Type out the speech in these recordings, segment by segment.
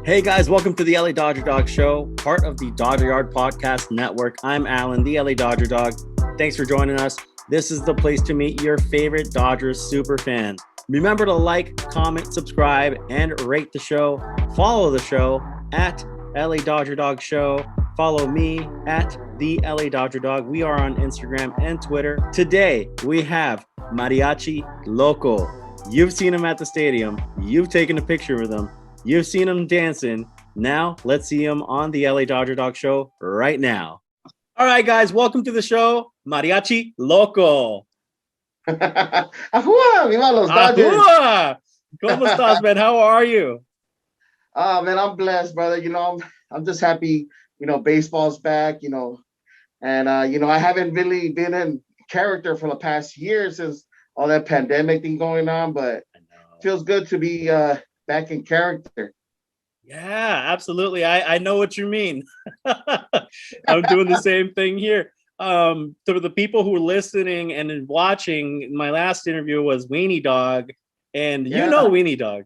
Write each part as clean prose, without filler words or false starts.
Hey guys, welcome to the LA Dodger Dog Show, part of the Dodger Yard Podcast Network. I'm Alan, the LA Dodger Dog. Thanks for joining us. This is the place to meet your favorite Dodgers super fan. Remember to like, comment, subscribe, and rate the show. Follow the show at LA Dodger Dog Show. Follow me at the LA Dodger Dog. We are on Instagram and Twitter. Today, we have Mariachi Loco. You've seen him at the stadium. You've taken a picture with him. You've seen him dancing. Now, let's see him on the LA Dodger Dog Show right now. All right, guys, welcome to the show, Mariachi Loco. Ajua, viva los Dodgers. Ajua! ¿Cómo estás, man? How are you? Man, I'm blessed, brother. I'm just happy, baseball's back, and, I haven't really been in character for the past year since all that pandemic thing going on, but it feels good to be back in character. Yeah, absolutely. I know what you mean. I'm doing the same thing here. To the people who are listening and watching, my last interview was Weenie Dog, and you know Weenie Dog.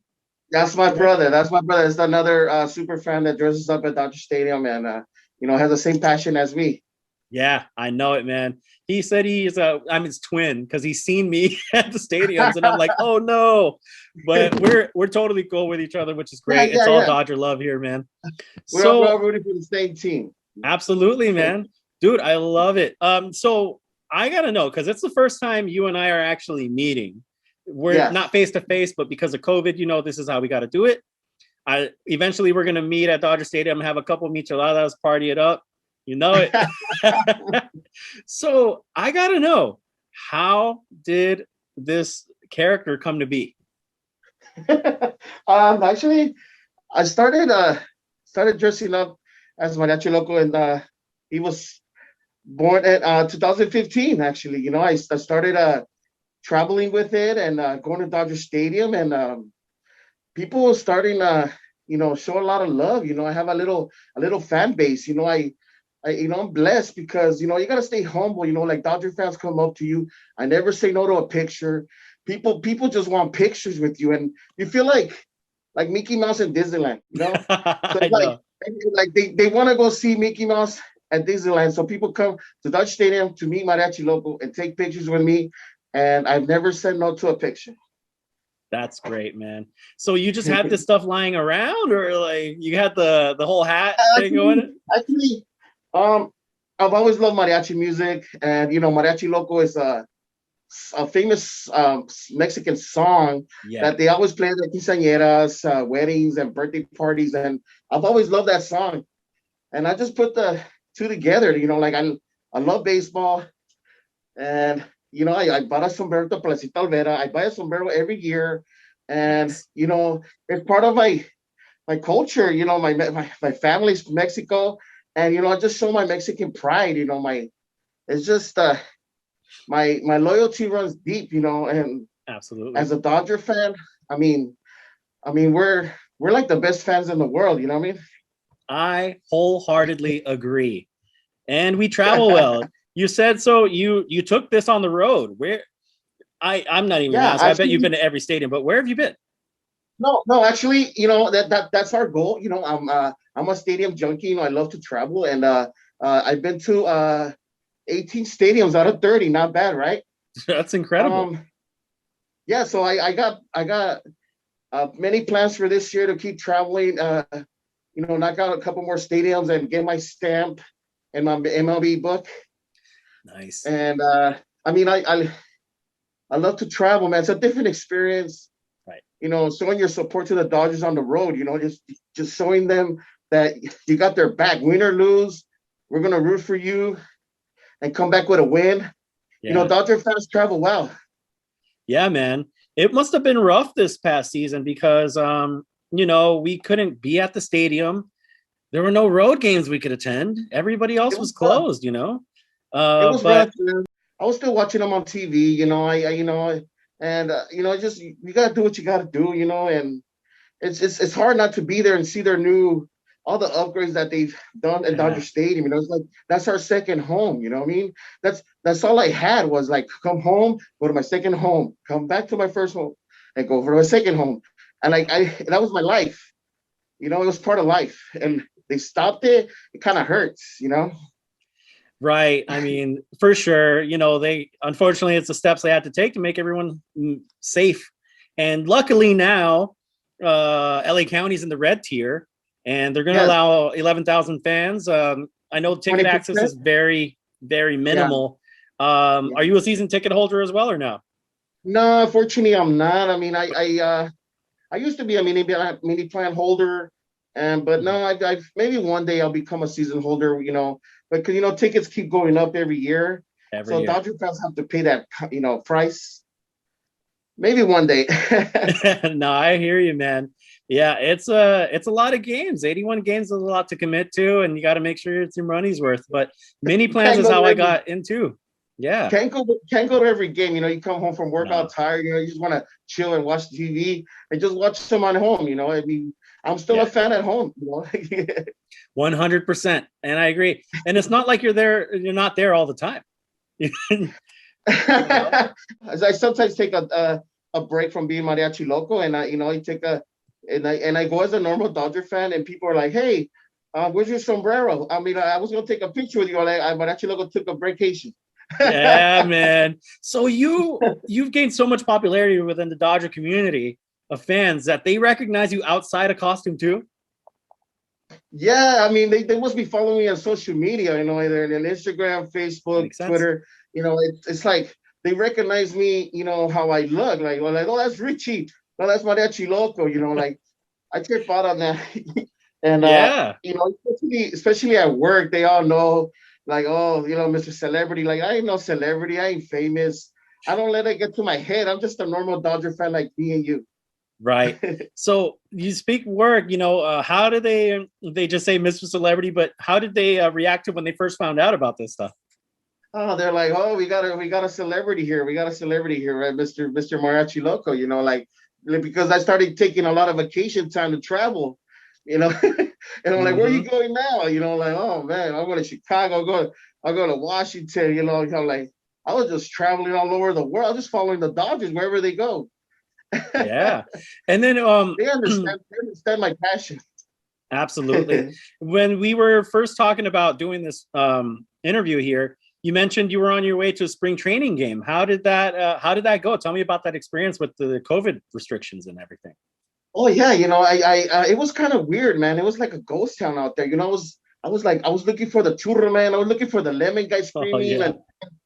That's my brother. It's another super fan that dresses up at Dodger Stadium and has the same passion as me. Yeah, I know it, man. He said I'm his twin because he's seen me at the stadiums, and I'm like, oh no. But we're totally cool with each other, which is great. It's all Dodger love here, man. We're all rooting for the same team. Absolutely, man. Dude, I love it. So I gotta know, because it's the first time you and I are actually meeting. We're not face to face, but because of COVID, this is how we got to do it. Eventually we're gonna meet at Dodger Stadium, have a couple micheladas, party it up. You know it. So I gotta know, how did this character come to be? Actually, I started dressing up as Mariachi Loco, and he was born at 2015. Actually, I started traveling with it and going to Dodger Stadium, and people were starting show a lot of love. I have a little fan base. I'm blessed because, you got to stay humble, like Dodger fans come up to you. I never say no to a picture. People just want pictures with you. And you feel like Mickey Mouse in Disneyland, So they want to go see Mickey Mouse at Disneyland. So people come to Dodger Stadium to meet Mariachi Loco and take pictures with me. And I've never said no to a picture. That's great, man. So you just had this stuff lying around, or like you had the whole hat thing going? Actually, I've always loved mariachi music, and Mariachi Loco is a famous Mexican song that they always play at quinceañeras, weddings, and birthday parties, and I've always loved that song. And I just put the two together. I love baseball, and I bought a sombrero to Placita Olvera. I buy a sombrero every year, and it's part of my culture. My family's from Mexico. And I just show my Mexican pride. It's just my loyalty runs deep. And absolutely, as a Dodger fan, I mean, we're like the best fans in the world. You know what I mean? I wholeheartedly agree. And we travel well. You said so. You took this on the road. Where? I'm not even gonna ask. I bet you've been to every stadium, but where have you been? No, actually, that's our goal. I'm a stadium junkie. I love to travel, and I've been to 18 stadiums out of 30. Not bad, right? That's incredible. So I got many plans for this year to keep traveling. Knock out a couple more stadiums and get my stamp in my MLB book. Nice. And I love to travel, man. It's a different experience. Right. Showing your support to the Dodgers on the road, just showing them that you got their back. Win or lose, we're going to root for you and come back with a win. Yeah. Dodger fans travel well. Yeah, man. It must have been rough this past season because, we couldn't be at the stadium. There were no road games we could attend. Everybody else was closed, It was rough, man. I was still watching them on TV, just you gotta do what you gotta do, and it's hard not to be there and see all the upgrades that they've done at Dodger Stadium. It's like that's our second home. You know what I mean? That's all I had was like come home, go to my second home, come back to my first home, and go for my second home, and that was my life. you know, it was part of life, and they stopped it. It kind of hurts, you know. Right. I mean, for sure. You know, they unfortunately it's the steps they had to take to make everyone safe. And luckily now, LA County's in the red tier, and they're going to Yes, allow 11,000 fans. I know ticket access 20%. is very, very Yeah, minimal. yeah. Are you a season ticket holder as well or no? No, unfortunately, I'm not. I mean, I used to be a mini plan holder, and but no, Mhm. I maybe one day I'll become a season holder. You know, because you know tickets keep going up every year, Every so year. Dodger fans have to pay that price. Maybe one day. No, I hear you, man. Yeah, it's a lot of games. 81 games is a lot to commit to, and you got to make sure it's your money's worth. But mini plans Can't is go how to I every got into. Yeah. can't go to every game. You know, you come home from work out No. tired. You know, you just want to chill and watch TV and just watch some at home. You know, I mean, I'm still a Yeah. fan at home. You know. 100%. And I agree. And it's not like you're not there all the time. You know? As I sometimes take a break from being mariachi loco, and I take a and I go as a normal Dodger fan, and people are like, "Hey, where's your sombrero?" I mean, I was gonna take a picture with you. Like, I mariachi loco took a vacation. Yeah, man. So you've gained so much popularity within the Dodger community of fans that they recognize you outside of costume too. Yeah, I mean, they must be following me on social media. You know, either in Instagram, Facebook, Makes sense. Twitter. You know, it's like they recognize me. You know how I look. Like, well, like, oh, that's Richie. No, that's mariachi loco. You know, like I trip out on that. And Yeah. you know, especially at work, they all know, like, oh, you know, Mr. Celebrity. Like, I ain't no celebrity, I ain't famous. I don't let it get to my head. I'm just a normal Dodger fan like me and you. Right. So you speak work, how do they just say Mr. Celebrity, but how did they react to when they first found out about this stuff? Oh, they're like, oh, we got a celebrity here. We got a celebrity here, right? Mr. Mariachi Loco, you know, like because I started taking a lot of vacation time to travel, you know. And I'm like, where are you Mm-hmm. going now? You know, like, oh man, I'm going to Chicago, I'll go to Washington, you know, like I was just traveling all over the world, just following the Dodgers wherever they go. Yeah. And then They understand my passion. absolutely. When we were first talking about doing this interview here, you mentioned you were on your way to a spring training game. How did that go? Tell me about that experience with the COVID restrictions and everything. Oh yeah, you know, I it was kind of weird, man. It was like a ghost town out there. You know, I was looking for the churro man. I was looking for the lemon guy Oh screaming, yeah. and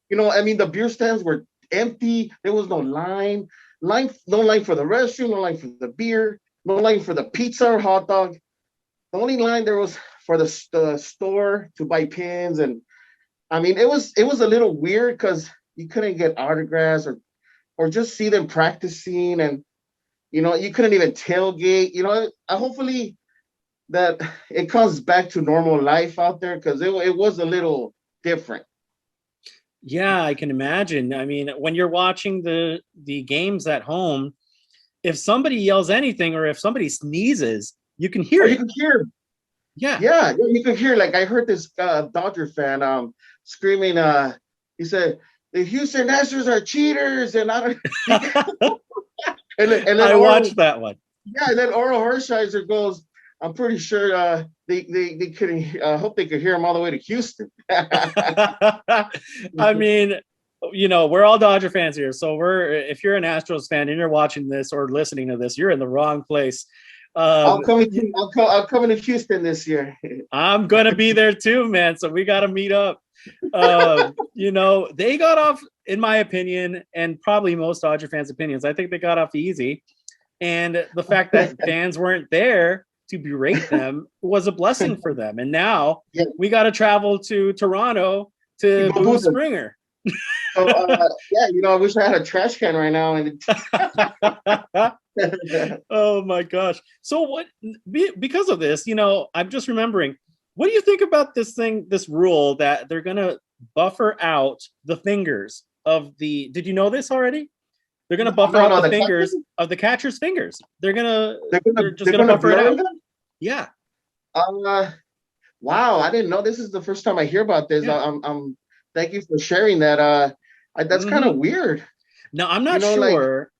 you know, I mean, the beer stands were empty. There was no no line for the restroom, no line for the beer, no line for the pizza or hot dog. The only line there was for the store to buy pins, and I mean, it was a little weird because you couldn't get autographs or just see them practicing, and you know, you couldn't even tailgate. You know, hopefully that it comes back to normal life out there because it was a little different. Yeah, I can imagine. I mean, when you're watching the games at home, if somebody yells anything or if somebody sneezes, you can hear Or you it. can hear, Yeah. yeah, you can hear. Like I heard this Dodger fan screaming. He said the Houston Astros are cheaters, and I don't. And then I Oral, watched that one. yeah, and then Oral Hershiser goes. I'm pretty sure they couldn't. Hope they could hear him all the way to Houston. I mean, we're all Dodger fans here. So if you're an Astros fan and you're watching this or listening to this, you're in the wrong place. Um, I'm coming to Houston this year. I'm going to be there too, man. So we got to meet up. They got off, in my opinion, and probably most Dodger fans' opinions. I think they got off easy. And the fact that fans weren't there to berate them was a blessing for them. And now Yeah, we got to travel to Toronto you to go boo boo them. Springer. So yeah, you know, I wish I had a trash can right now. And Oh my gosh. So because of this, I'm just remembering, what do you think about this rule that they're going to buffer out the fingers did you know this already? They're going to buffer no, out no, the the fingers catchers, of the catcher's fingers. They're just they're going to gonna buffer it blur out. them. Yeah. Uh, wow, I didn't know. This is the first time I hear about this. Yeah. I'm thank you for sharing that. That's kind Hmm. of weird. Now, I'm You not know, like sure.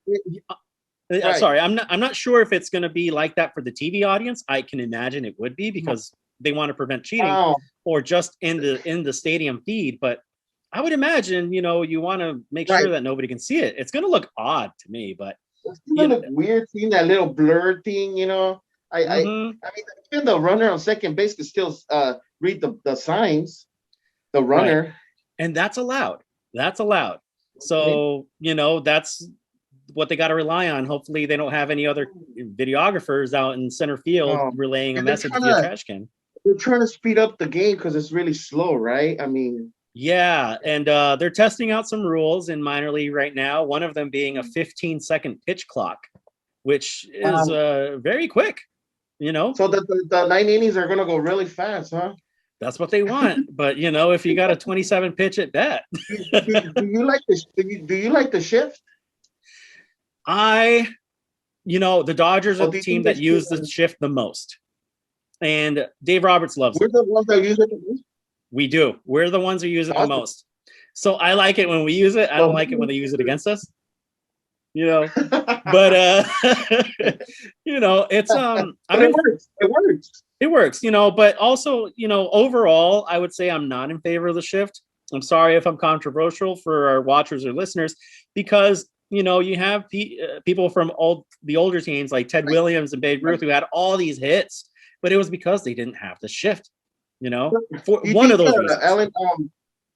Right. Sorry, I'm not sure if it's going to be like that for the TV audience. I can imagine it would be because they want to prevent cheating, or just in the stadium feed. But I would imagine, you want to make sure that nobody can see it. It's going to look odd to me, but it's going to look weird seeing that little blur thing. I mean, even the runner on second base can still read the signs. The runner, right. And that's allowed. That's allowed. So that's what they got to rely on. Hopefully, they don't have any other videographers out in center field relaying a message via trash can. They're trying to speed up the game because it's really slow, right? I mean, yeah, and they're testing out some rules in minor league right now. One of them being a 15-second pitch clock, which is very quick. So the 9 innings are gonna go really fast, huh? That's what they want. But if you got a 27 pitch at bat, do you like this? Do you like the shift? The Dodgers are the team that use the shift the most, and Dave Roberts loves it. We're the ones that use it the most. We do. We're the ones who use it the most. So I like it when we use it. I don't like it when they use it against us. But it's it works. It works, but also, overall, I would say I'm not in favor of the shift. I'm sorry if I'm controversial for our watchers or listeners, because you have people from the older teams like Ted Williams and Babe Ruth who had all these hits, but it was because they didn't have the shift. For one of those reasons. Alan,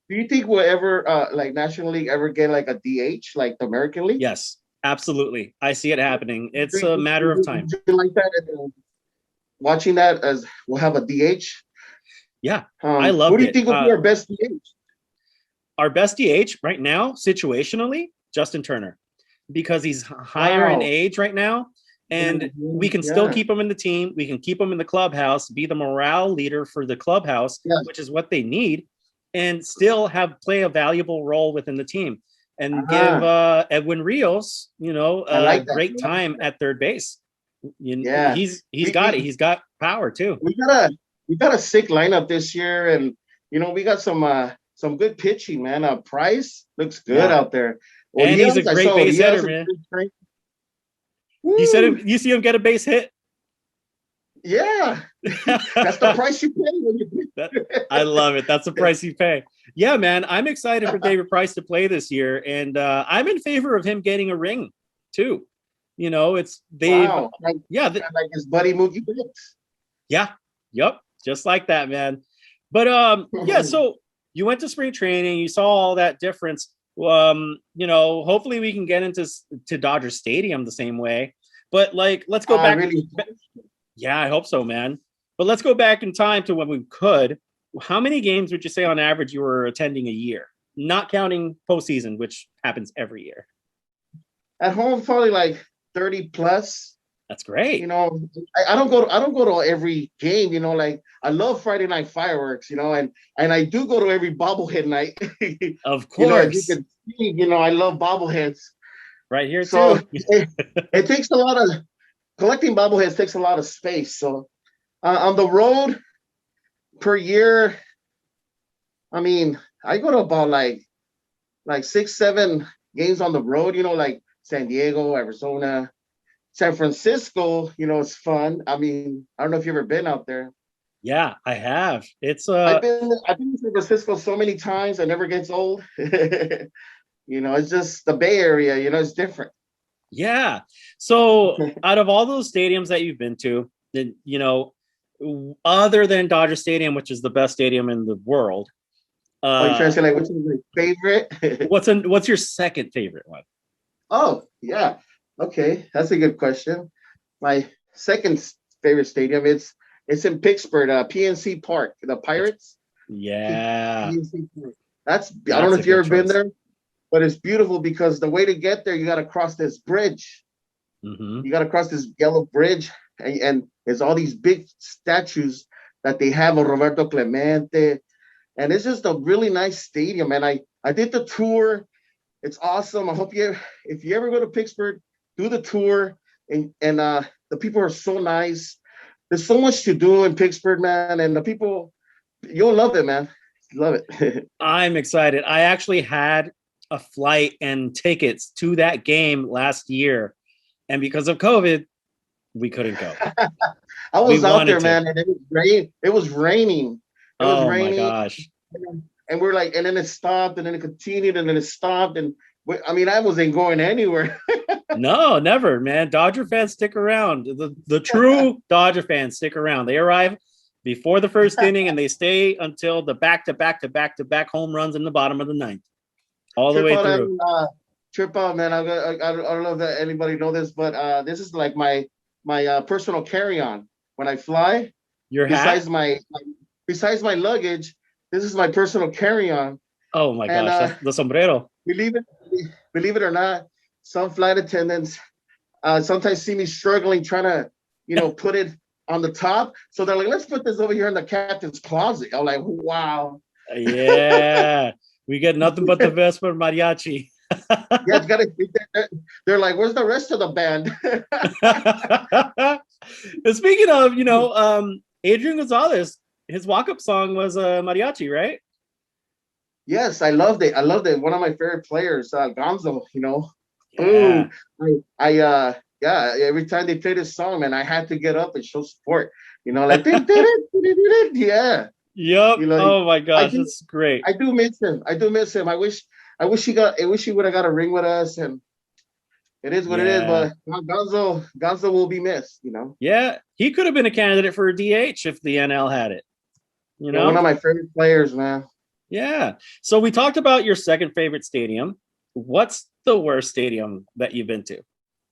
do you think we'll ever like National League ever get like a DH like the American League? Yes, absolutely. I see it happening. It's a matter of time. Do you like that? Watching that as we'll have a DH. Yeah, I love it. Who do you think will be our best DH? Our best DH right now, situationally, Justin Turner, because he's higher in age right now. And we can still keep him in the team. We can keep him in the clubhouse, be the morale leader for the clubhouse, which is what they need, and still play a valuable role within the team. And give Edwin Rios, a great time at third base. He's got it. He's got power too. We got a sick lineup this year, and we got some good pitching, man. Price looks good out there. And he's a great base hitter, man. You see him get a base hit? Yeah. That's the price you pay when you I love it. That's the price you pay. Yeah, man. I'm excited for David Price to play this year. And I'm in favor of him getting a ring too. It's Dave. Wow. Like his buddy Mookie Betts. Yeah. Yep. Just like that, man. But so you went to spring training, you saw all that difference. Hopefully we can get into Dodger Stadium the same way. But let's go back. Yeah, I hope so, man. But let's go back in time to when we could. How many games would you say on average you were attending a year? Not counting postseason, which happens every year. At home, probably like 30 plus. That's great. I don't go to every game, I love Friday night fireworks, and I do go to every bobblehead night. Of course. As you can see, I love bobbleheads. Right here so too. it takes a lot of collecting bobbleheads takes a lot of space. So on the road per year, I mean, I go to about like 6-7 games on the road, like San Diego, Arizona, San Francisco, it's fun. I mean, I don't know if you've ever been out there. Yeah, I have. It's I've been to San Francisco so many times, it never gets old. It's just the Bay Area, it's different. Yeah. So out of all those stadiums that you've been to, other than Dodger Stadium, which is the best stadium in the world. You're trying to say which is your favorite? What's your second favorite one? Oh, yeah. Okay. That's a good question. My second favorite stadium, it's in Pittsburgh, PNC Park, the Pirates. Yeah. That's I don't know if you've ever been there, but it's beautiful because the way to get there, you got to cross this bridge. Mm-hmm. You got to cross this yellow bridge, and there's all these big statues that they have of Roberto Clemente, and it's just a really nice stadium. And I did the tour. It's awesome. I hope if you ever go to Pittsburgh, do the tour, and the people are so nice. There's so much to do in Pittsburgh, man, and the people, you'll love it, man. Love it. I'm excited. I actually had a flight and tickets to that game last year. And because of COVID, we couldn't go. I was out there, man, and it was rain. It was raining. It was raining. My gosh. And we're like, and then it stopped, and then it continued, and then it stopped. And I wasn't going anywhere. No, never, man. Dodger fans stick around. The true Dodger fans stick around. They arrive before the first inning, and they stay until the back-to-back home runs in the bottom of the ninth, all the way through. Trip out, man. I don't know if anybody know this, but this is like my personal carry-on when I fly. Your hat? Besides my luggage, this is my personal carry-on. Oh my gosh, that's the sombrero. Believe it or not, some flight attendants sometimes see me struggling trying to, put it on the top. So they're like, let's put this over here in the captain's closet. I'm like, wow. Yeah, we get nothing but the best for Mariachi. Yeah, they're like, where's the rest of the band? And speaking of, Adrian Gonzalez, his walk-up song was Mariachi, right? Yes, I loved it. One of my favorite players, Gonzo, Yeah. Boom. Every time they play this song, man, I had to get up and show support. Like yeah. Yep. Oh my gosh, that's great. I do miss him. I wish he would have got a ring with us, and it is what it is, but Gonzo will be missed, Yeah, he could have been a candidate for a DH if the NL had it. One of my favorite players, man. Yeah. So we talked about your second favorite stadium. What's the worst stadium that you've been to?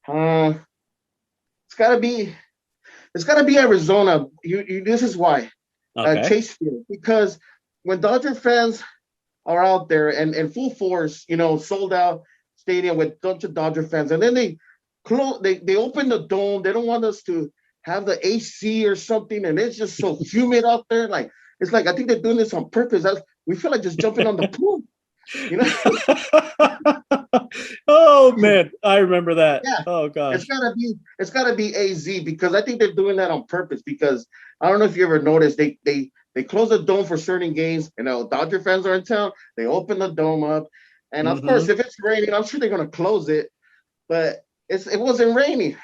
It's gotta be Arizona. This is why. Okay. Chase Field, because when Dodger fans are out there and in full force, sold out stadium with a bunch of Dodger fans, and then they open the dome. They don't want us to have the AC or something, and it's just so humid out there. Like it's like I think they're doing this on purpose. We feel like just jumping on the pool. Oh man, I remember that. Yeah. Oh gosh. It's gotta be AZ, because I think they're doing that on purpose, because I don't know if you ever noticed they close the dome for certain games, Dodger fans are in town, they open the dome up, and of course if it's raining, I'm sure they're gonna close it, but it wasn't raining.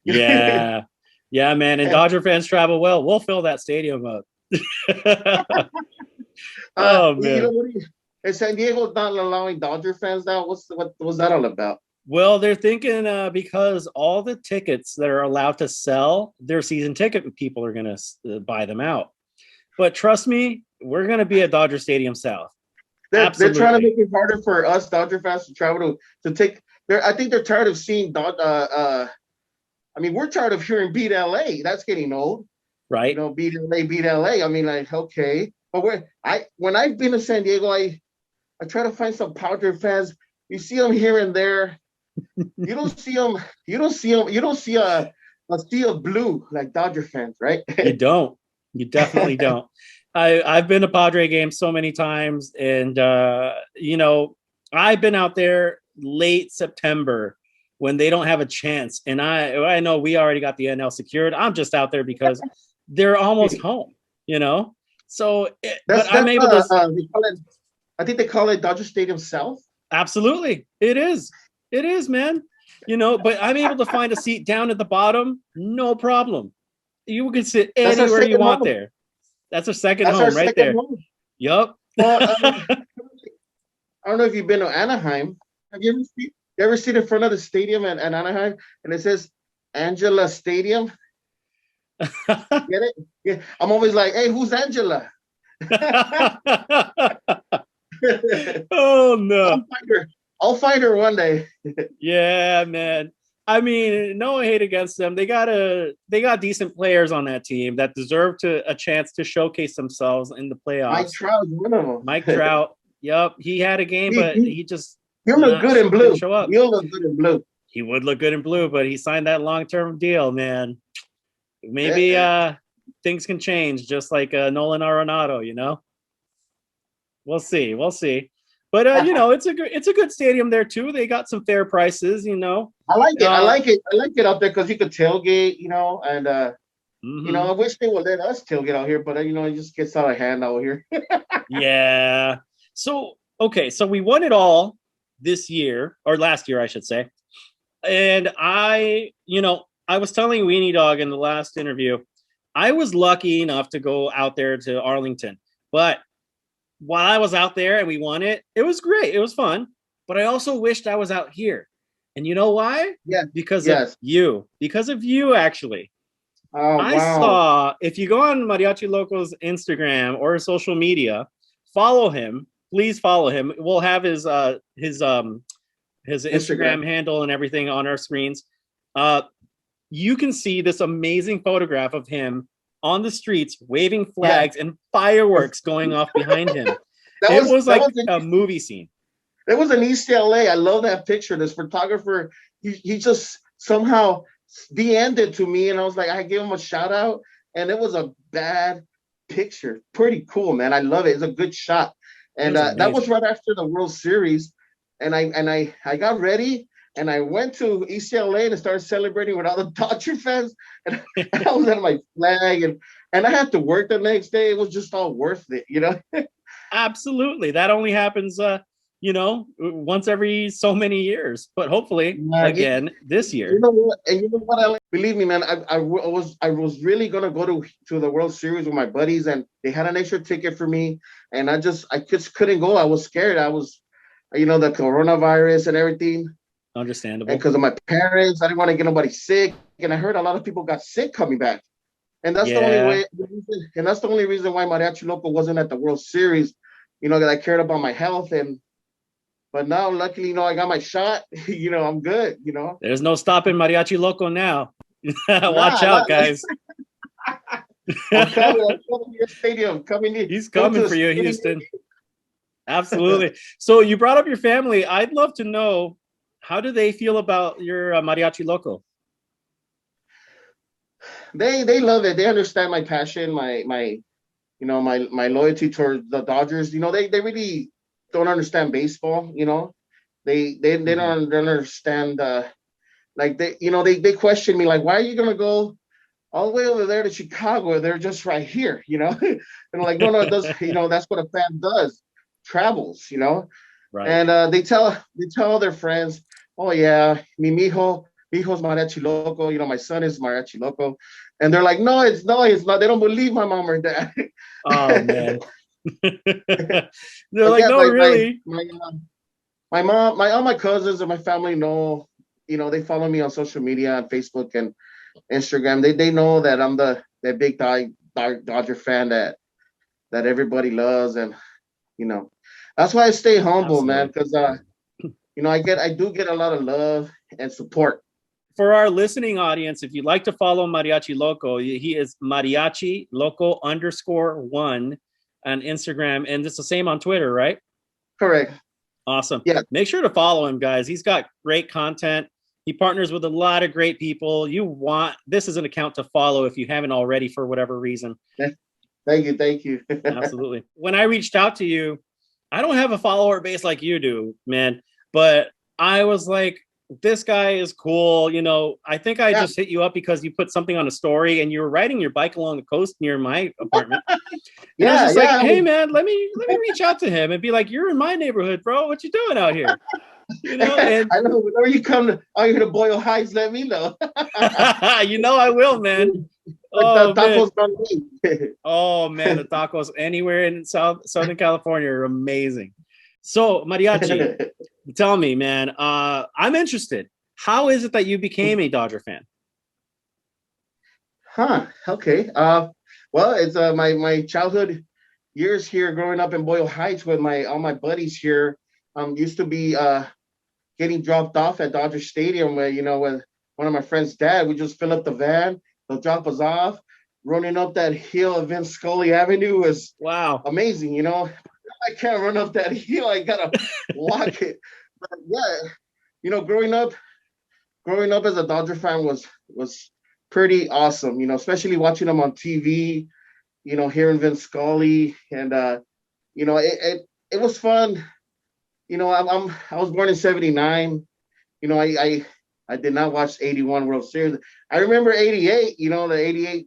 Yeah. Yeah, man. And Dodger fans travel well. We'll fill that stadium up. Oh man. Is San Diego not allowing Dodger fans now? What was that all about? Well, they're thinking because all the tickets that are allowed to sell, their season ticket people are going to buy them out. But trust me, we're going to be at Dodger Stadium South. They're trying to make it harder for us Dodger fans to travel to take. I think they're tired of seeing we're tired of hearing "Beat LA." That's getting old, right? Beat LA. I mean, like, okay, but when I've been to San Diego, I try to find some Padre fans. You see them here and there. You don't see them. You don't see a sea of blue like Dodger fans, right? You don't. You definitely don't. I've been to Padre games so many times, and I've been out there late September when they don't have a chance, and I know we already got the NL secured. I'm just out there because they're almost home, So, I'm able to. I think they call it Dodger Stadium South. Absolutely, it is, man. But I'm able to find a seat down at the bottom, no problem. You can sit anywhere you want there. That's our second home right there. Yep. Well, I don't know if you've been to Anaheim. Have you ever seen in front of the stadium at Anaheim, and it says Angela Stadium? Get it? Yeah. I'm always like, hey, who's Angela? Oh no! I'll find her one day. Yeah, man. I mean, no hate against them. They got decent players on that team that deserve a chance to showcase themselves in the playoffs. Mike Trout's one of them. Mike Trout. Yep, he had a game, but he just he'll look good in blue. Show up. He'll look good in blue. He would look good in blue, but he signed that long-term deal, man. Maybe things can change, just like Nolan Arenado. We'll see. But it's a good stadium there too. They got some fair prices, I like it. I like it out there because you could tailgate, and I wish they would let us tailgate out here, but it just gets out of hand out here. Yeah. So we won it all this year, or last year, I should say. And I was telling Weenie Dog in the last interview, I was lucky enough to go out there to Arlington. But while I was out there and we won it, it was great. It was fun. But I also wished I was out here. And you know why? Yeah. Because of Yes. you. Because of you, actually. Oh, I wow. saw, if you go on Mariachi Loco's Instagram or social media, follow him. Please follow him. We'll have his Instagram handle and everything on our screens. You can see this amazing photograph of him on the streets waving flags and fireworks going off behind him. It was like a movie scene. It was in East LA. I love that picture. This photographer, he just somehow DM'd it to me, and I was like, I gave him a shout out, and it was a bad picture. Pretty cool, man. I love it. It's a good shot. And that was right after the World Series. And I got ready and I went to East LA and started celebrating with all the Dodger fans. And I was at my flag and I had to work the next day. It was just all worth it, you know? Absolutely. That only happens, once every so many years, but hopefully again this year. You know what? And you know what? Believe me, man, I was really gonna go to the World Series with my buddies, and they had an extra ticket for me, and I just couldn't go. I was scared. I was, the coronavirus and everything. Understandable. And because of my parents, I didn't want to get nobody sick, and I heard a lot of people got sick coming back, and that's the only way. And that's the only reason why Mariachi Loco wasn't at the World Series. That I cared about my health But now, luckily, I got my shot. I'm good. There's no stopping Mariachi Loco now. Watch out, guys. I'm coming to your stadium. He's coming for you, Houston. Absolutely. So you brought up your family. I'd love to know, how do they feel about your Mariachi Loco? They love it. They understand my passion, my loyalty towards the Dodgers. They really don't understand baseball. They don't understand. They question me, like, why are you gonna go all the way over there to Chicago? They're just right here, And I'm like, no, it does. That's what a fan does, travels, Right. And they tell their friends, oh yeah, mijo's Mariachi Loco. My son is Mariachi Loco, and they're like, no, it's not. They don't believe my mom or dad. Oh man. They're like, yeah, no, really. My mom, all my cousins and my family know. They follow me on social media, on Facebook and Instagram. They know that I'm that big Dodger fan that everybody loves, and that's why I stay humble. Absolutely. Man, because I do get a lot of love and support. For our listening audience, if you'd like to follow Mariachi Loco, he is Mariachi Loco _1 on Instagram, and it's the same on Twitter, right? Correct. Awesome. Yeah. Make sure to follow him, guys. He's got great content. He partners with a lot of great people. This is an account to follow if you haven't already, for whatever reason. Thank you. Absolutely. When I reached out to you, I don't have a follower base like you do, man, but I was like, this guy is cool. I think I just hit you up because you put something on a story and you were riding your bike along the coast near my apartment. And I was just like, hey man, let me reach out to him and be like, you're in my neighborhood, bro. What you doing out here? And I know, whenever you come out here to Boyle Heights, let me know. I will, man. Oh, tacos man. Oh man, the tacos anywhere in Southern California are amazing. So Mariachi, tell me, man, I'm interested. How is it that you became a Dodger fan? Okay. Well, it's my childhood years here, growing up in Boyle Heights with all my buddies here. Used to be getting dropped off at Dodger Stadium, where with one of my friends' dad, we just fill up the van, they'll drop us off. Running up that hill of Vince Scully Avenue was amazing. I can't run up that hill. I gotta walk it. But yeah, growing up as a Dodger fan was pretty awesome. Especially watching them on TV. Hearing Vince Scully, and it was fun. I was born in '79. I did not watch '81 World Series. I remember '88. The '88.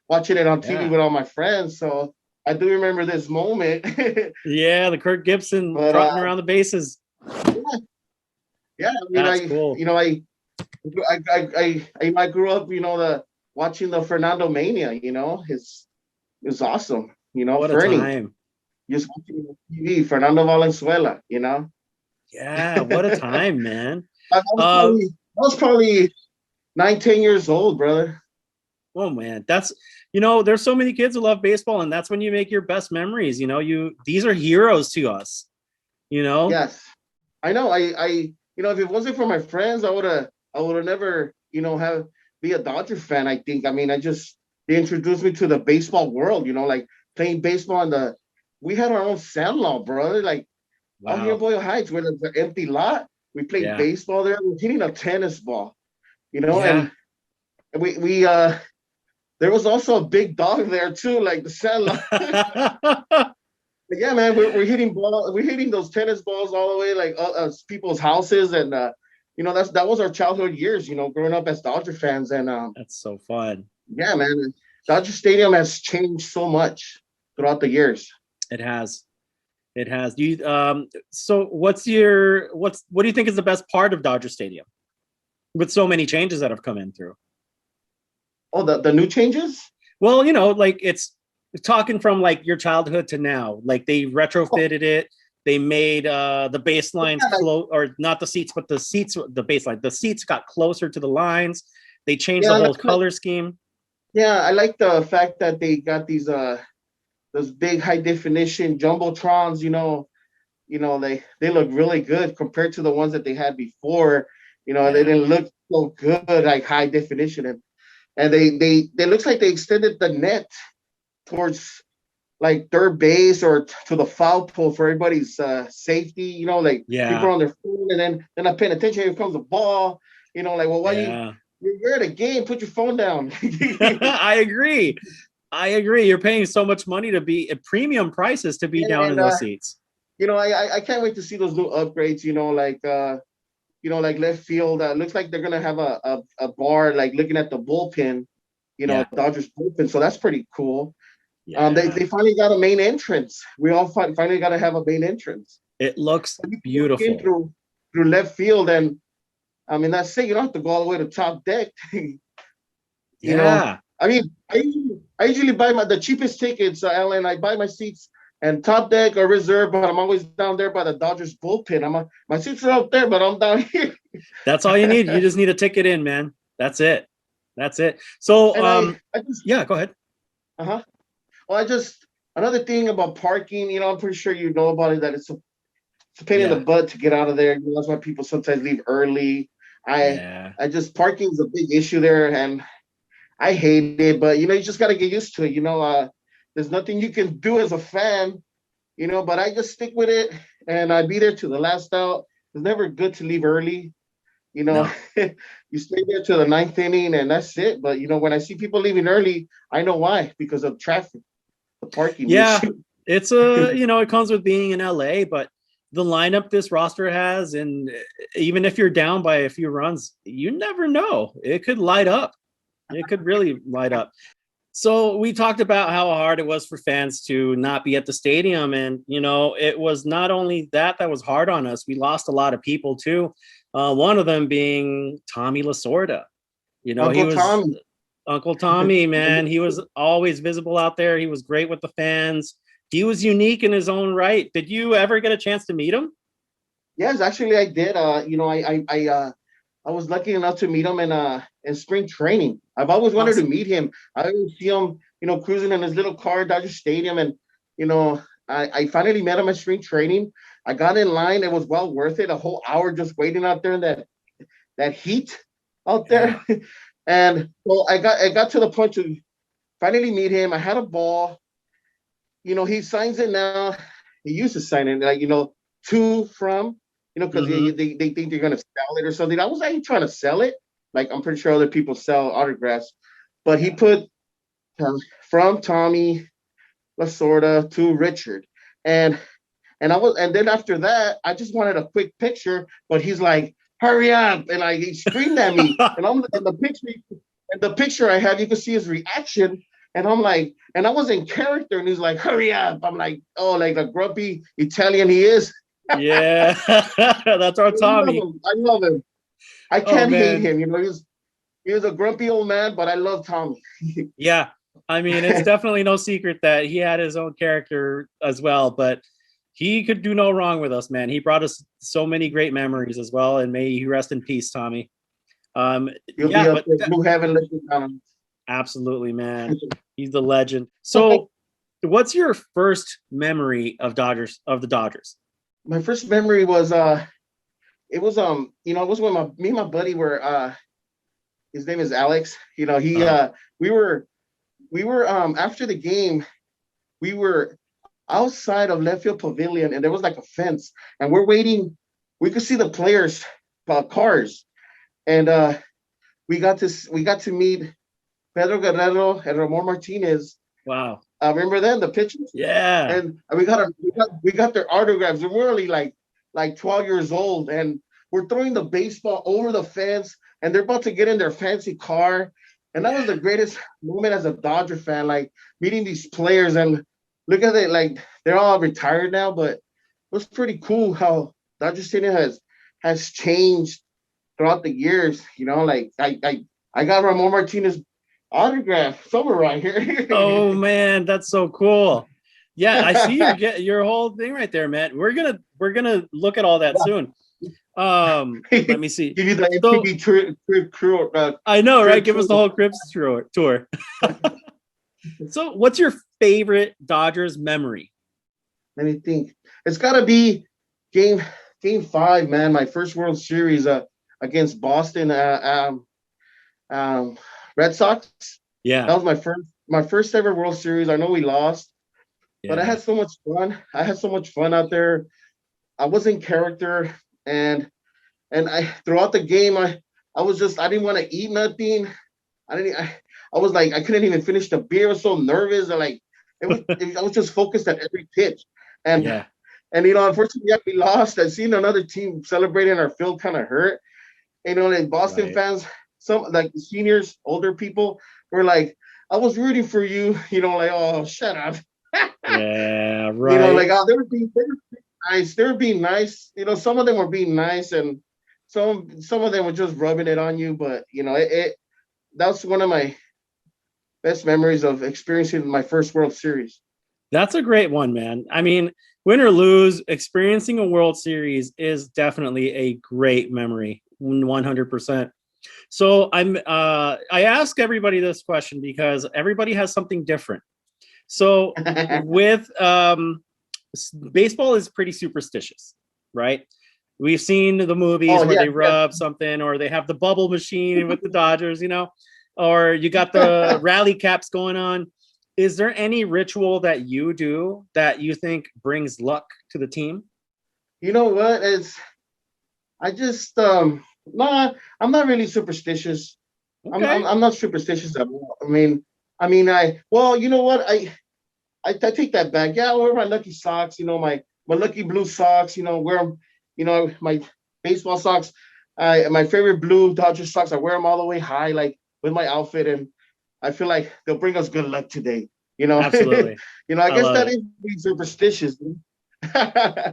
Watching it on TV with all my friends. So I do remember this moment. Yeah, the Kirk Gibson trotting around the bases. Yeah. That's cool. I grew up, watching the Fernando Mania. It's awesome. What a Fernie, time. just watching TV, Fernando Valenzuela. Yeah, what a time, man. I was probably 9, 10 years old, brother. Oh man, there's so many kids who love baseball, and that's when you make your best memories. These are heroes to us. Yes, I know. If it wasn't for my friends, I would have never, have be a Dodger fan. I think. I mean, they introduced me to the baseball world. Like playing baseball we had our own sandlot, brother. Like out here in Boyle Heights, where there's an empty lot, we played baseball there. We're hitting a tennis ball, and we there was also a big dog there too, like the sandlot. Yeah, man, we're hitting those tennis balls all the way like people's houses, and that was our childhood years, growing up as Dodger fans, and that's so fun. Yeah, man, Dodger Stadium has changed so much throughout the years. It has. So what do you think is the best part of Dodger Stadium with so many changes that have come in through? Oh, the new changes? Well, like it's talking from like your childhood to now, like they retrofitted it. They made the baselines or not the seats, but the baseline. The seats got closer to the lines. They changed the whole color scheme. Yeah, I like the fact that they got those big high definition jumbotrons. They look really good compared to the ones that they had before. They didn't look so good, like high definition, and they looks like they extended the net towards like third base or to the foul pole for everybody's safety. People are on their phone and then they're not paying attention. Here comes the ball. Why you're at a game? Put your phone down. I agree. You're paying so much money to be at premium prices to be down in those seats. I can't wait to see those new upgrades. Like left field. Looks like they're gonna have a bar like looking at the bullpen. Dodgers bullpen. So that's pretty cool. Yeah. They finally got a main entrance. We all finally got to have a main entrance. It looks beautiful through left field, and I mean that's it. You don't have to go all the way to top deck. you know, I mean, I usually buy the cheapest tickets, Alan. I buy my seats and top deck or reserve, but I'm always down there by the Dodgers bullpen. My seats are up there, but I'm down here. That's all you need. You just need a ticket in, man. That's it. So, go ahead. Well, another thing about parking, I'm pretty sure you know about it, that it's a pain in the butt to get out of there. That's why people sometimes leave early. Parking is a big issue there, and I hate it, but you just got to get used to it. There's nothing you can do as a fan, but I just stick with it, and I be there to the last out. It's never good to leave early. No. You stay there to the ninth inning, and that's it. But when I see people leaving early, I know why, because of traffic. The parking issue. It's it comes with being in LA, but the lineup this roster has, and even if you're down by a few runs, you never know. It could light up. It could really light up. So we talked about how hard it was for fans to not be at the stadium, and it was not only that was hard on us. We lost a lot of people too. One of them being Tommy Lasorda. Uncle Tommy, man, he was always visible out there. He was great with the fans. He was unique in his own right. Did you ever get a chance to meet him? Yes, actually I did. I was lucky enough to meet him in spring training. I've always wanted to meet him. I always see him, cruising in his little car at Dodger Stadium, and I finally met him at spring training. I got in line. It was well worth it. A whole hour just waiting out there in that heat out there. Yeah. And well, I got to the point to finally meet him. I had a ball. He signs it now. He used to sign it to from, because they think they're gonna sell it or something. I was actually trying to sell it. Like I'm pretty sure other people sell autographs, but he put from Tommy Lasorda to Richard, and then after that, I just wanted a quick picture, but he's like, hurry up, and he screamed at me, and I'm in the picture I have, you can see his reaction, and I'm like, and I was in character, and he's like, hurry up. I'm like, oh, like a grumpy Italian he is. Yeah, that's our Tommy. I love him. I can't hate him. You know, he was a grumpy old man, but I love Tommy. Yeah. I mean, it's definitely no secret that he had his own character as well, but he could do no wrong with us, man. He brought us so many great memories as well, and may he rest in peace, Tommy. He'll be up there, blue heaven looking down. Absolutely, man. He's the legend. So, what's your first memory of the Dodgers? My first memory was it was you know, it was when me and my buddy were his name is Alex. You know, we were after the game, we were outside of left field pavilion, and there was like a fence, and we're waiting. We could see the players' cars, and we got to meet Pedro Guerrero and Ramon Martinez. Wow! Remember then the pictures? Yeah. And we got their autographs. And we're only like 12 years old, and we're throwing the baseball over the fence, and they're about to get in their fancy car. And that was the greatest moment as a Dodger fan, like meeting these players. And look at it, like they're all retired now, but it was pretty cool how Dodger Stadium has changed throughout the years. You know, like I got Ramon Martinez autograph somewhere right here. Oh man, that's so cool. Yeah, I see your whole thing right there, man. We're gonna look at all that soon. Let me see. Give you the MTV crew. I know, right? Give us the whole Crips tour. So, what's your favorite Dodgers memory? Let me think. It's got to be game 5, man. My first World Series against Boston Red Sox. Yeah, that was my first ever World Series. I know we lost, but I had so much fun. I had so much fun out there. I was in character, and I throughout the game, I didn't want to eat nothing. I was like, I couldn't even finish the beer. I was so nervous. I was just focused at every pitch. And you know, unfortunately, we lost. I seen another team celebrating our field kind of hurt. You know, and Boston fans, some like the seniors, older people were like, I was rooting for you. You know, like, oh, shut up. Yeah, right. You know, like, oh, they were being nice. They were being nice. You know, some of them were being nice, and some of them were just rubbing it on you. But you know, that's one of my best memories of experiencing my first World Series. That's a great one, man. I mean, win or lose, experiencing a World Series is definitely a great memory, 100%. So I ask everybody this question because everybody has something different. So with baseball is pretty superstitious, right? We've seen the movies where they rub something, or they have the bubble machine with the Dodgers, you know, or you got the rally caps going on. Is there any ritual that you do that you think brings luck to the team? You know what? I just I'm not really superstitious. Okay. I'm not superstitious at all. I mean, you know what? I take that back. Yeah, I wear my lucky socks, you know, my lucky blue socks, you know, wear, you know, my baseball socks. My favorite blue Dodger socks, I wear them all the way high, like with my outfit, and I feel like they'll bring us good luck today. You know, absolutely. You know, I guess that is being superstitious.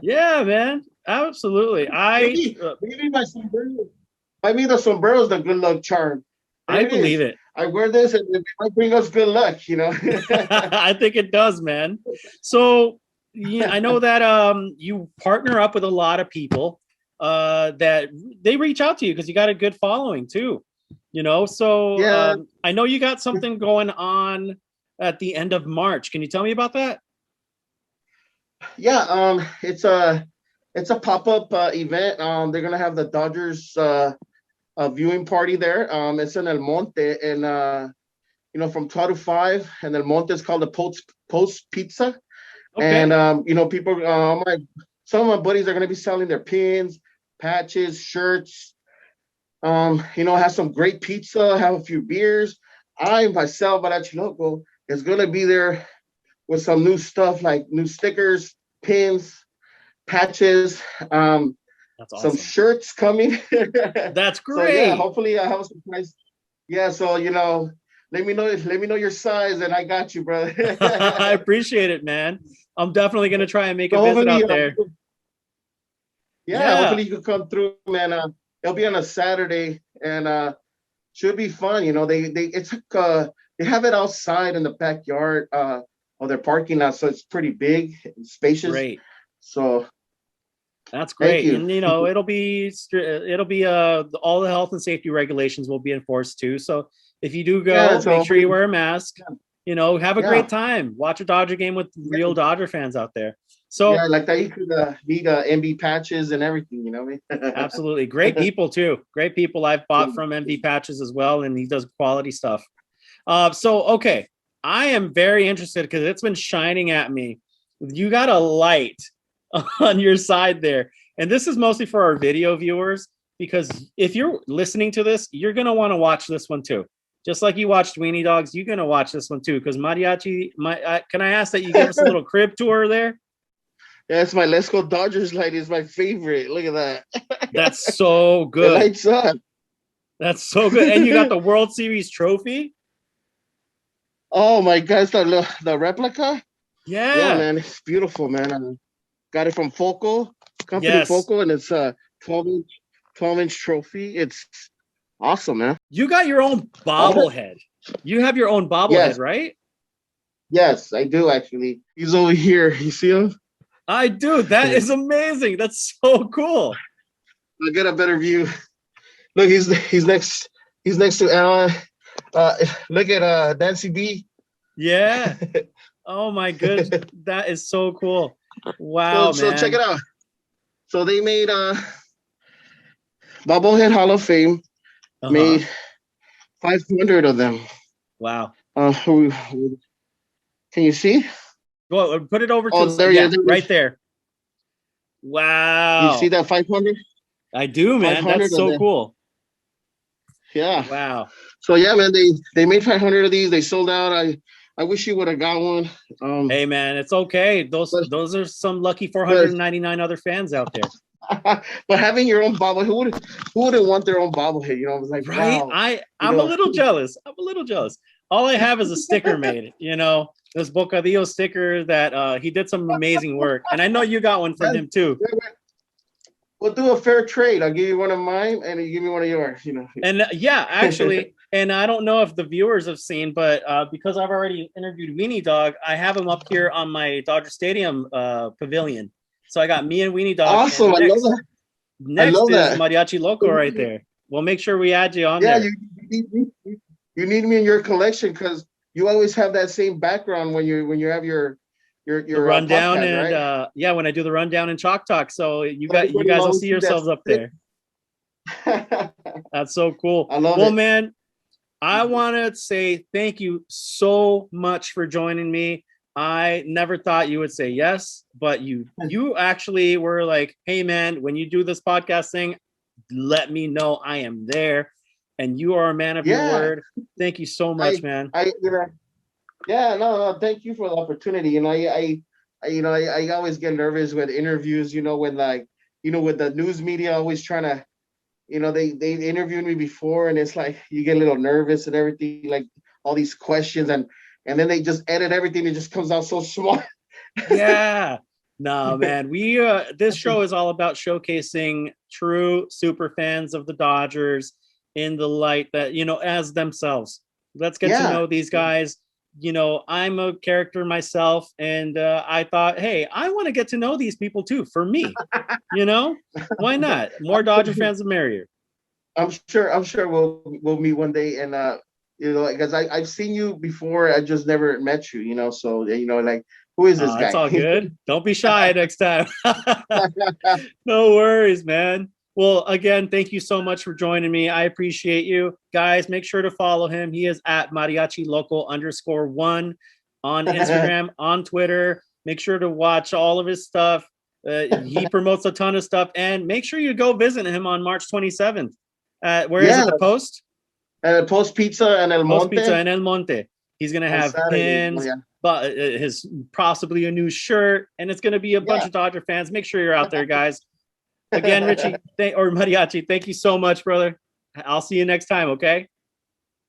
Yeah, man, absolutely. Maybe my sombrero. I mean, the sombrero is the good luck charm. I believe it. I wear this, and it might bring us good luck. You know, I think it does, man. So yeah, I know that you partner up with a lot of people that they reach out to you because you got a good following too. You know, so I know you got something going on at the end of March. Can you tell me about that? Yeah, it's a pop-up event. They're gonna have the Dodgers viewing party there. It's in El Monte, and you know, from 12 to 5, and El Monte is called the Post Pizza. Okay. And you know, people, some of my buddies are gonna be selling their pins, patches, shirts. You know, have some great pizza, have a few beers. I myself, Mariachi Loco, is gonna be there with some new stuff like new stickers, pins, patches, that's awesome. Some shirts coming. That's great. So yeah, hopefully I have some nice. Yeah, so you know, let me know your size, and I got you, brother. I appreciate it, man. I'm definitely gonna try and make a visit out there. Yeah, hopefully you can come through, man. It'll be on a Saturday, and should be fun. You know, they have it outside in the backyard of their parking lot, so it's pretty big and spacious. Great. So that's great. thank you. And, you know, it'll be all the health and safety regulations will be enforced too. So if you do go, make sure you wear a mask, you know, have a great time. Watch a Dodger game with real Dodger fans out there. So yeah, like that, you could need MV patches and everything, you know what I mean? Absolutely. Great people too. Great people I've bought from MV patches as well. And he does quality stuff. Okay. I am very interested because it's been shining at me. You got a light on your side there. And this is mostly for our video viewers, because if you're listening to this, you're going to want to watch this one too. Just like you watched Weenie Dogs, you're going to watch this one too. Because Mariachi, can I ask that you give us a little crib tour there? Yeah, it's my Let's Go Dodgers light. Is my favorite. Look at that. That's so good. It lights up. That's so good. And you got the World Series trophy? Oh my God, the replica? Yeah, man, it's beautiful, man. I got it from Focal, company Focal, and it's a 12-inch trophy. It's awesome, man. You got your own bobblehead. You have your own bobblehead, right? Yes, I do actually. He's over here. You see him? I do. That is amazing. That's so cool. I'll get a better view. Look, he's next to Alan. Look at Nancy B. Yeah. Oh my goodness. That is so cool. Wow, so check it out. So they made Bobblehead Hall of Fame, made 500 of them. Wow. Can you see? Go put it over to there right there. Wow. You see that 500? I do, man. That's so cool. Yeah. Wow. So yeah, man, they made 500 of these. They sold out. I wish you would have got one. Hey man, it's okay. Those are some lucky 499 other fans out there. But having your own bobblehead, who wouldn't want their own bobblehead? You know, it was like, right. Wow, I'm a little jealous. All I have is a sticker made, you know, this Bocadillo sticker that he did some amazing work. And I know you got one from him too. We'll do a fair trade. I'll give you one of mine and you give me one of yours, you know. And actually, and I don't know if the viewers have seen, but because I've already interviewed Weenie Dog, I have him up here on my Dodger Stadium pavilion. So I got me and Weenie Dog. Awesome. I love that. Next is Mariachi Loco right there. We'll make sure we add you on there. You need me in your collection because you always have that same background when you have your rundown podcast, and when I do the rundown and Chalk Talk. So you guys will see yourselves up there. That's so cool. I love it. Man, I want to say thank you so much for joining me. I never thought you would say yes, but you actually were like, hey man, when you do this podcast thing, let me know I am there. And you are a man of your word. Thank you so much, man. No, thank you for the opportunity. You know, I always get nervous with interviews, you know, when with the news media always trying to, you know, they interviewed me before and it's like you get a little nervous and everything, like all these questions and then they just edit everything. It just comes out so smart. Yeah. No, man. We this show is all about showcasing true super fans of the Dodgers in the light that, you know, as themselves. Let's get to know these guys. You know, I'm a character myself, and I thought, hey, I want to get to know these people too. For me, you know, why not? More Dodger fans, the merrier. I'm sure we'll meet one day, and you know, because I've seen you before, I just never met you, you know. So you know, like, who is this guy? It's all good. Don't be shy next time. No worries, man. Well, again, thank you so much for joining me. I appreciate you. Guys, make sure to follow him. He is at mariachiloco_1 on Instagram, on Twitter. Make sure to watch all of his stuff. He promotes a ton of stuff. And make sure you go visit him on March 27th. Where is it, the Post? Post Pizza and El Monte. Post Pizza and El Monte. He's going to have pins, but his possibly a new shirt, and it's going to be a bunch of Dodger fans. Make sure you're out there, guys. Again, Richie or Mariachi, thank you so much, brother. I'll see you next time, okay?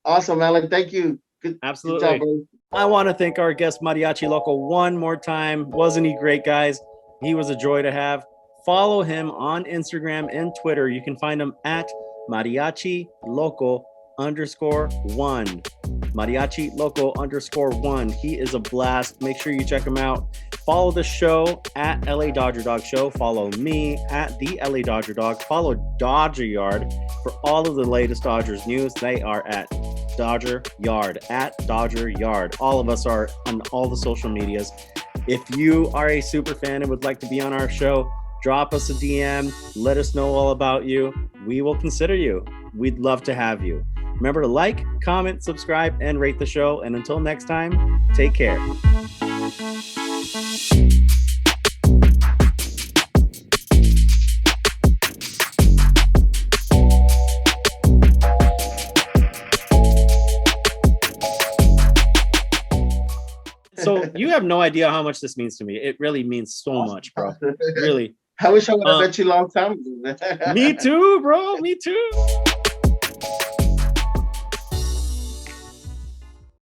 Awesome, Alan. Thank you. Absolutely. Good job, I want to thank our guest, Mariachi Loco, one more time. Wasn't he great, guys? He was a joy to have. follow him on Instagram and Twitter. You can find him at Mariachi Loco _1. Mariachi Loco _1. He is a blast. Make sure you check him out. Follow the show at LA Dodger Dog Show. Follow me at the LA Dodger Dog. Follow Dodger Yard for all of the latest Dodgers news. They are at Dodger Yard, at Dodger Yard. All of us are on all the social medias. If you are a super fan and would like to be on our show, drop us a DM. Let us know all about you. We will consider you. We'd love to have you. Remember to like, comment, subscribe, and rate the show. And until next time, take care. So you have no idea how much this means to me. It really means so much, bro. Really. I wish I would have met you a long time ago. Me too, bro. Me too.